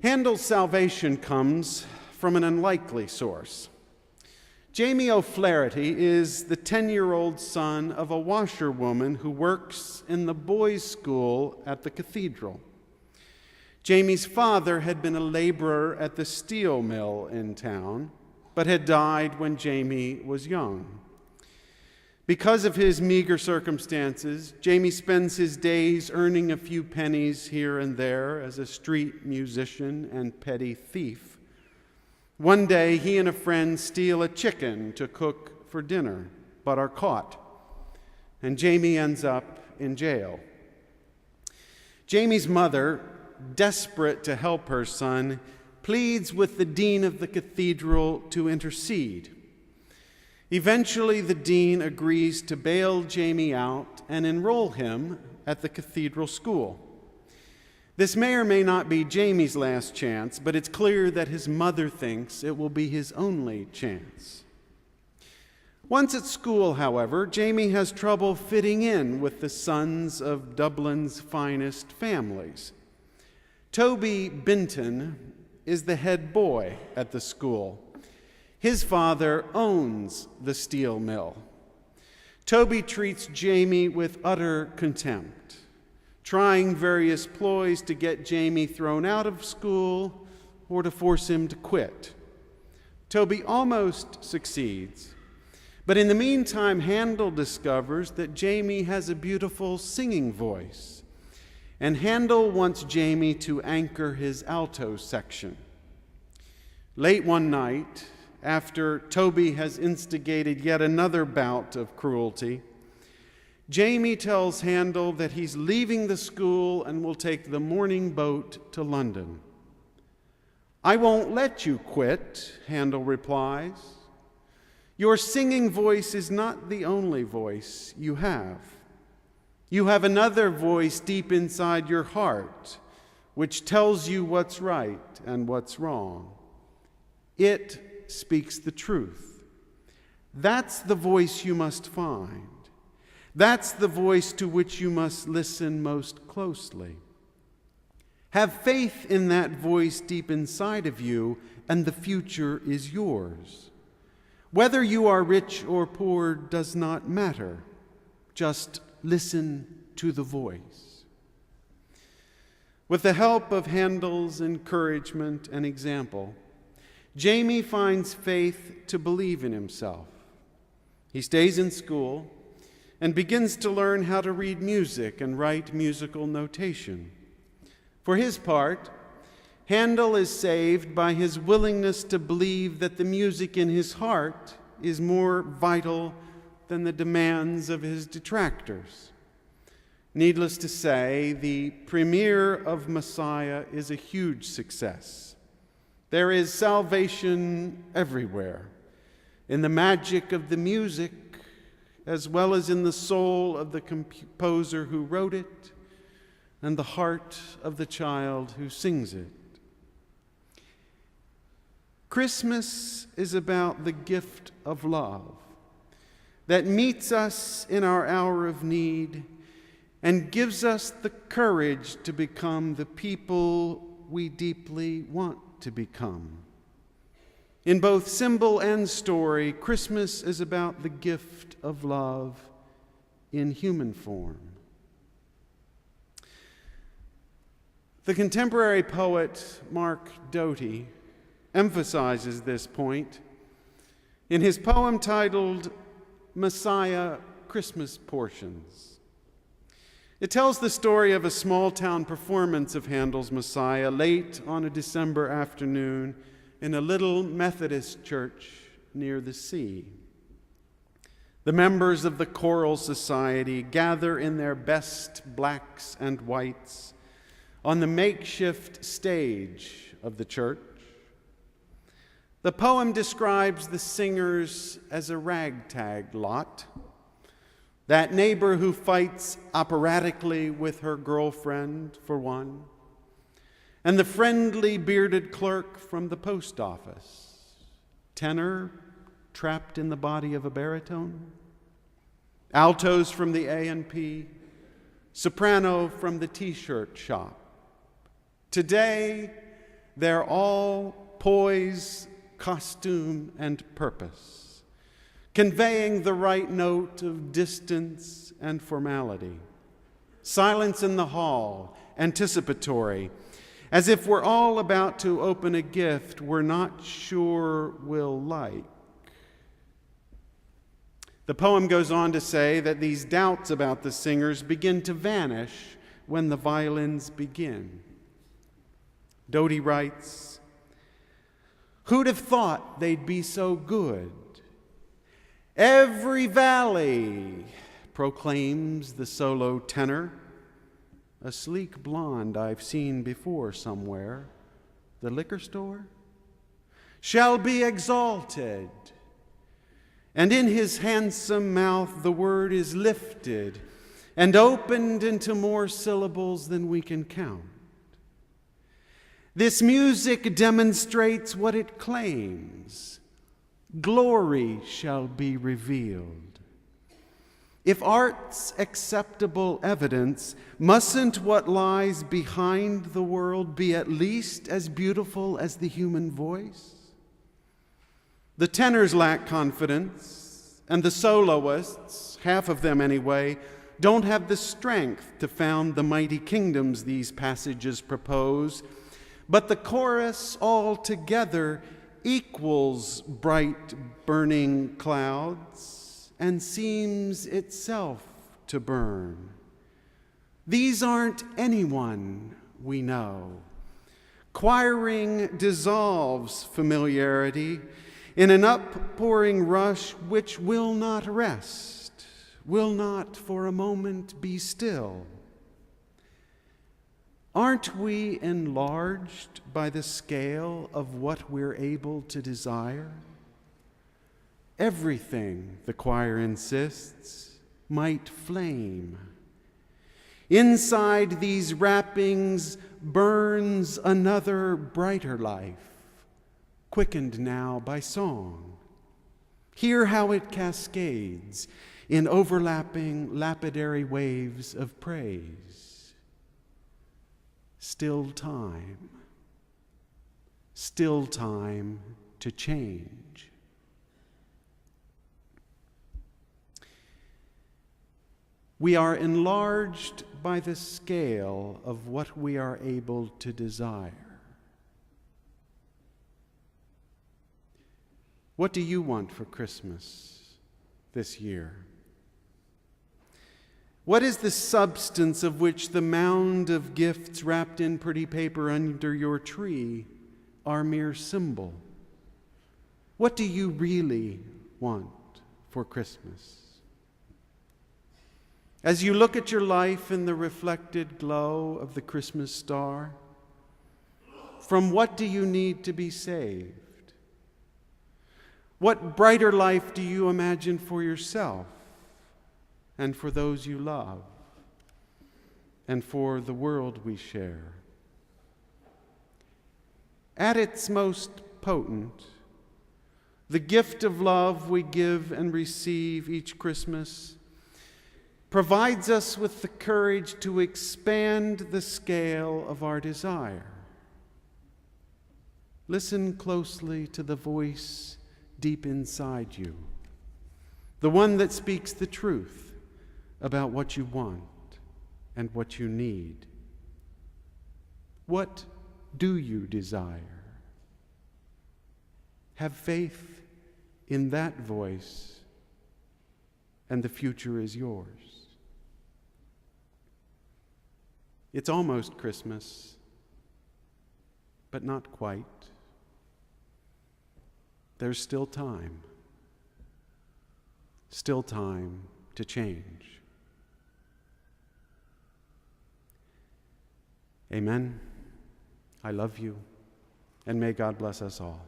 Handel's salvation comes from an unlikely source. Jamie O'Flaherty is the 10-year-old son of a washerwoman who works in the boys' school at the cathedral. Jamie's father had been a laborer at the steel mill in town, but had died when Jamie was young. Because of his meager circumstances, Jamie spends his days earning a few pennies here and there as a street musician and petty thief. One day, he and a friend steal a chicken to cook for dinner, but are caught, and Jamie ends up in jail. Jamie's mother, desperate to help her son, pleads with the dean of the cathedral to intercede. Eventually, the dean agrees to bail Jamie out and enroll him at the cathedral school. This may or may not be Jamie's last chance, but it's clear that his mother thinks it will be his only chance. Once at school, however, Jamie has trouble fitting in with the sons of Dublin's finest families. Toby Binton is the head boy at the school. His father owns the steel mill. Toby treats Jamie with utter contempt, trying various ploys to get Jamie thrown out of school or to force him to quit. Toby almost succeeds, but in the meantime, Handel discovers that Jamie has a beautiful singing voice, and Handel wants Jamie to anchor his alto section. Late one night, after Toby has instigated yet another bout of cruelty, Jamie tells Handel that he's leaving the school and will take the morning boat to London. "I won't let you quit," Handel replies. "Your singing voice is not the only voice you have. You have another voice deep inside your heart, which tells you what's right and what's wrong. It speaks the truth. That's the voice you must find. That's the voice to which you must listen most closely. Have faith in that voice deep inside of you, and the future is yours. Whether you are rich or poor does not matter. Just listen to the voice." With the help of Handel's encouragement and example, Jamie finds faith to believe in himself. He stays in school and begins to learn how to read music and write musical notation. For his part, Handel is saved by his willingness to believe that the music in his heart is more vital than the demands of his detractors. Needless to say, the premiere of Messiah is a huge success. There is salvation everywhere, in the magic of the music, as well as in the soul of the composer who wrote it, and the heart of the child who sings it. Christmas is about the gift of love that meets us in our hour of need and gives us the courage to become the people we deeply want to become. In both symbol and story, Christmas is about the gift of love in human form. The contemporary poet Mark Doty emphasizes this point in his poem titled Messiah, Christmas Portions. It tells the story of a small-town performance of Handel's Messiah late on a December afternoon in a little Methodist church near the sea. The members of the choral society gather in their best blacks and whites on the makeshift stage of the church. The poem describes the singers as a ragtag lot, that neighbor who fights operatically with her girlfriend, for one, and the friendly bearded clerk from the post office, tenor trapped in the body of a baritone, altos from the A&P, soprano from the T-shirt shop. Today, They're all poise, costume, and purpose, conveying the right note of distance and formality. Silence in the hall, anticipatory, as if we're all about to open a gift we're not sure we'll like. The poem goes on to say that these doubts about the singers begin to vanish when the violins begin. Doty writes, "Who'd have thought they'd be so good? Every valley," proclaims the solo tenor, a sleek blonde I've seen before somewhere, the liquor store, "shall be exalted." And in his handsome mouth the word is lifted and opened into more syllables than we can count. This music demonstrates what it claims. Glory shall be revealed. If art's acceptable evidence, mustn't what lies behind the world be at least as beautiful as the human voice? The tenors lack confidence, and the soloists, half of them anyway, don't have the strength to found the mighty kingdoms these passages propose, but the chorus altogether equals bright burning clouds and seems itself to burn. These aren't anyone we know. Choiring dissolves familiarity in an uppouring rush which will not rest, will not for a moment be still. Aren't we enlarged by the scale of what we're able to desire? Everything, the choir insists, might flame. Inside these wrappings burns another brighter life, quickened now by song. Hear how it cascades in overlapping lapidary waves of praise. Still time to change. We are enlarged by the scale of what we are able to desire. What do you want for Christmas this year? What is the substance of which the mound of gifts wrapped in pretty paper under your tree are mere symbol? What do you really want for Christmas? As you look at your life in the reflected glow of the Christmas star, from what do you need to be saved? What brighter life do you imagine for yourself and for those you love and for the world we share? At its most potent, the gift of love we give and receive each Christmas provides us with the courage to expand the scale of our desire. Listen closely to the voice deep inside you, the one that speaks the truth about what you want and what you need. What do you desire? Have faith in that voice, and the future is yours. It's almost Christmas, but not quite. There's still time to change. Amen. I love you, and may God bless us all.